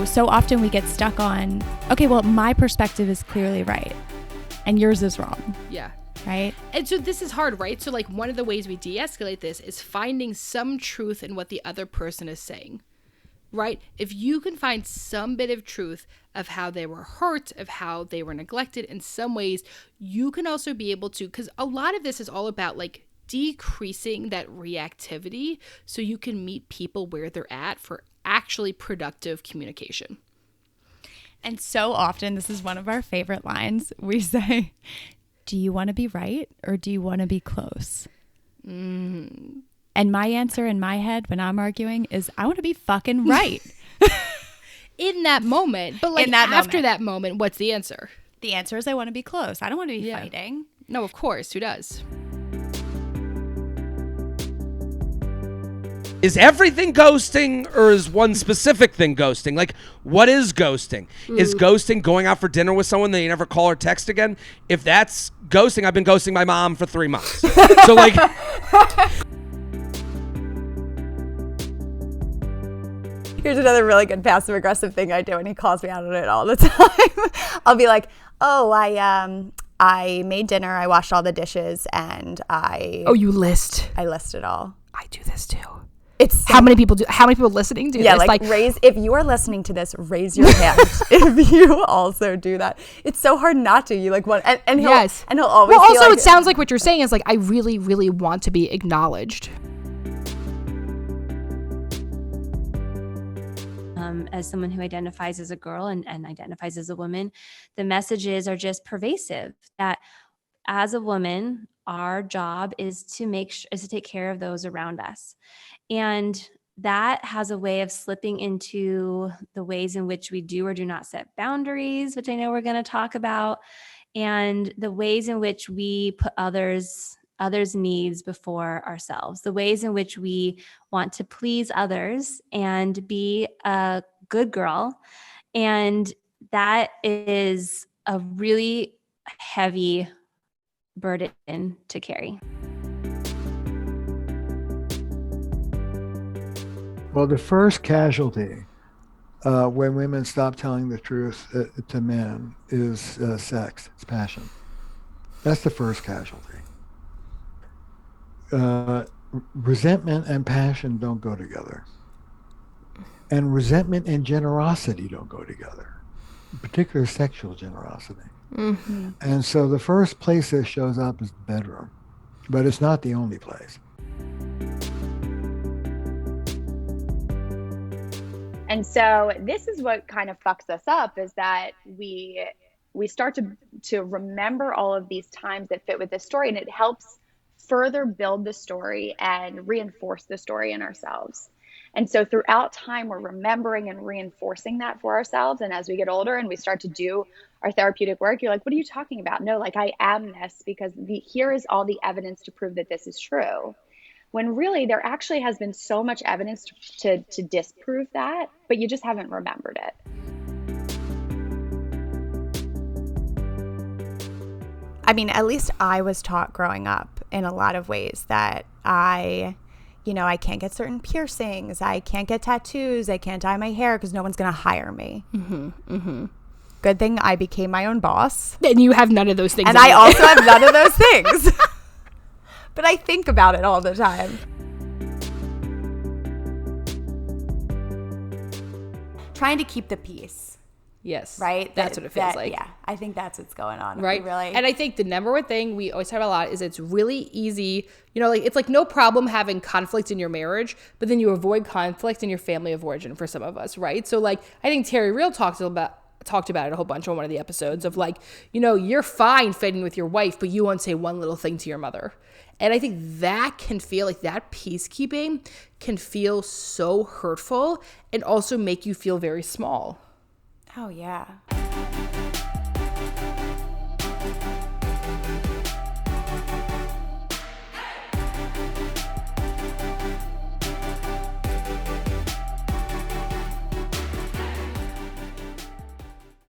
so often we get stuck on, okay, well, my perspective is clearly right and yours is wrong. Yeah. Right? And so this is hard, right? So like one of the ways we de-escalate this is finding some truth in what the other person is saying, right? If you can find some bit of truth of how they were hurt, of how they were neglected in some ways, you can also be able to, because a lot of this is all about like decreasing that reactivity so you can meet people where they're at for actually productive communication. And so often, this is one of our favorite lines. We say, do you want to be right or do you want to be close? And my answer in my head when I'm arguing is, I want to be fucking right. In that moment. But like after that moment, what's the answer? The answer is I want to be close. I don't want to be fighting. No, of course. Who does? Is everything ghosting or is one specific thing ghosting? Like, what is ghosting? Is ghosting going out for dinner with someone that you never call or text again? If that's ghosting, I've been ghosting my mom for 3 months. So like... Here's another really good passive aggressive thing I do, and he calls me out on it all the time. I'll be like, oh, I made dinner, I washed all the dishes, and Oh, you list. I list it all. I do this too. It's how many people listening do this? Yeah, like raise, if you are listening to this, raise your hand if you also do that. It's so hard not to. You like want, and he'll, yes. And he'll always. Well, also, like, it sounds like what you're saying is like, I really, really want to be acknowledged. As someone who identifies as a girl and identifies as a woman, the messages are just pervasive that as a woman, our job is to take care of those around us. And that has a way of slipping into the ways in which we do or do not set boundaries, which I know we're going to talk about, and the ways in which we put others' needs before ourselves, the ways in which we want to please others and be a good girl. And that is a really heavy burden to carry. Well, the first casualty when women stop telling the truth to men is sex. It's passion. That's the first casualty. Resentment and passion don't go together. And resentment and generosity don't go together, in particular sexual generosity. Mm-hmm. And so the first place that shows up is the bedroom, but it's not the only place. And so this is what kind of fucks us up, is that we start to remember all of these times that fit with this story, and it helps further build the story and reinforce the story in ourselves. And so throughout time, we're remembering and reinforcing that for ourselves. And as we get older and we start to do our therapeutic work, you're like, what are you talking about? No, like, I am this because here is all the evidence to prove that this is true. When really there actually has been so much evidence to disprove that, but you just haven't remembered it. I mean, at least I was taught growing up in a lot of ways that I can't get certain piercings, I can't get tattoos, I can't dye my hair because no one's going to hire me. Mm-hmm, mm-hmm. Good thing I became my own boss. And you have none of those things. And I also have none of those things. But I think about it all the time. Trying to keep the peace. Yes. Right? That's what it feels like. Yeah. I think that's what's going on. Right. Really. And I think the number one thing we always talk about a lot is it's really easy, it's like no problem having conflict in your marriage, but then you avoid conflict in your family of origin for some of us, right? So like, I think Terry Real talked about it a whole bunch on one of the episodes of like, you're fine fighting with your wife, but you won't say one little thing to your mother. And I think that can feel like that peacekeeping can feel so hurtful and also make you feel very small. Oh, yeah.